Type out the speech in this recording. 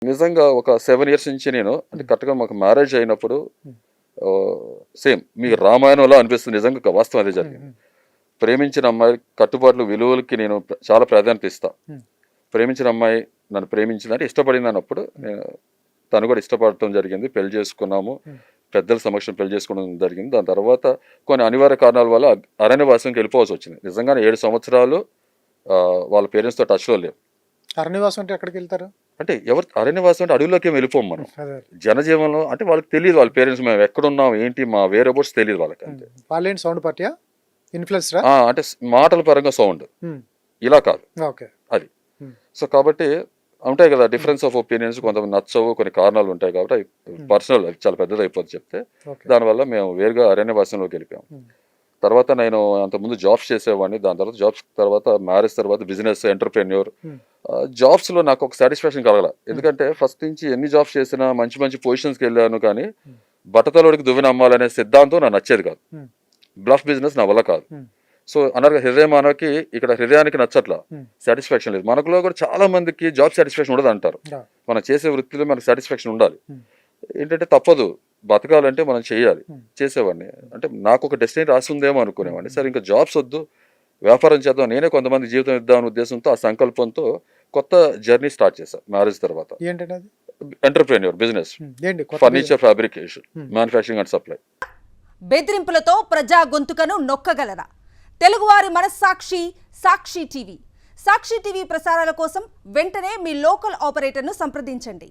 నిజంగా ఒక 7 ఇయర్స్ నుంచి నేను అంటే కరెక్ట్‌గా మాకు మ్యారేజ్ అయినప్పుడు సేమ్ మీకు రామాయణంలా అనిపిస్తుంది. నిజంగా వాస్తవం అదే జరిగింది. ప్రేమించిన అమ్మాయి కట్టుబాట్లు, విలువలకి నేను చాలా ప్రాధాన్యత ఇస్తా. ప్రేమించిన అమ్మాయి నన్ను ప్రేమించిందంటే ఇష్టపడింది అన్నప్పుడు తను కూడా ఇష్టపడటం జరిగింది. పెళ్లి చేసుకున్నాము. పెద్దల సమక్షం పెళ్లి చేసుకోవడం జరిగింది. దాని తర్వాత కొన్ని అనివార్య కారణాల వల్ల అరణ్యవాసంకి వెళ్ళిపోవాల్సి వచ్చింది. నిజంగానే 7 సంవత్సరాలు వాళ్ళ పేరెంట్స్‌తో టచ్‌లో లేవు. అరణ్యవాసం అంటే ఎక్కడికి వెళ్తారు? అంటే ఎవరు అరణ్యవాసం అంటే అడవుల్లోకి వెళ్ళిపోం మనం. జనజీవనంలో అంటే వాళ్ళకి తెలియదు, వాళ్ళ పేరెంట్స్ మేము ఎక్కడున్నాం ఏంటి మా వేర్ అబౌట్స్ తెలియదు వాళ్ళకి. అంతే. వాళ్ళేంటి సౌండ్ పార్టీయా? ఇన్ఫ్లుయెన్సరా? అంటే మాటల పరంగా సౌండ్ ఇలా కాదు. ఓకే. అది సో కాబట్టి ఉంటాయి కదా డిఫరెన్స్ ఆఫ్ ఒపీనియన్స్, కొంతమంది నచ్చవు, కొన్ని కారణాలు ఉంటాయి కాబట్టి అవి పర్సనల్, చాలా పెద్దది అయిపోతుంది చెప్తే. దానివల్ల మేము వేరుగా అరణ్యవాసంలోకి వెళ్ళిపోయాం. తర్వాత నేను అంతకుముందు జాబ్స్ చేసేవాడిని. దాని తర్వాత జాబ్స్ తర్వాత మ్యారేజ్ తర్వాత బిజినెస్ ఎంటర్ప్రెన్యూర్. జాబ్స్లో నాకు ఒక సాటిస్ఫాక్షన్ కలగల. ఎందుకంటే ఫస్ట్ నుంచి ఎన్ని జాబ్స్ చేసినా మంచి మంచి పొజిషన్స్కి వెళ్ళాను, కానీ బట్టతలోడికి దువ్వెన అమ్మాలనే సిద్ధాంతం నాకు నచ్చేది కాదు. బ్లఫ్ బిజినెస్ నా వల్ల కాదు. సో అన్నారు హృదయ మానవకి ఇక్కడ హృదయానికి నచ్చట్లా, సాటిస్ఫాక్షన్ లేదు. మనకులో కూడా చాలా మందికి జాబ్ సాటిస్ఫాక్షన్ ఉండదు అంటారు. మనం చేసే వృత్తిలో మనకు సాటిస్ఫాక్షన్ ఉండాలి. ఏంటంటే తప్పదు, బతకాలంటే మనం చేయాలి. చేసేవాడిని అంటే నాకు ఒక డెస్టినీ రాసి ఉందేమో అనుకునేవాడిని. సరే ఇంకా జాబ్స్ వద్దు, వ్యాపారం చేద్దాం, నేనే కొంతమంది జీవితం ఇద్దామనే ఉద్దేశంతో ఆ సంకల్పంతో కొత్త జర్నీ స్టార్ట్ చేశాను మ్యారేజ్ తర్వాత. Entrepreneur business, furniture fabrication, manufacturing and supply. బెదిరింపులతో ప్రజా గొంతుకను నొక్కగలరా? తెలుగువారి మనస్సాక్షి సాక్షి టీవీ. సాక్షి టీవీ ప్రసారాల కోసం వెంటనే మీ లోకల్ ఆపరేటర్ను సంప్రదించండి.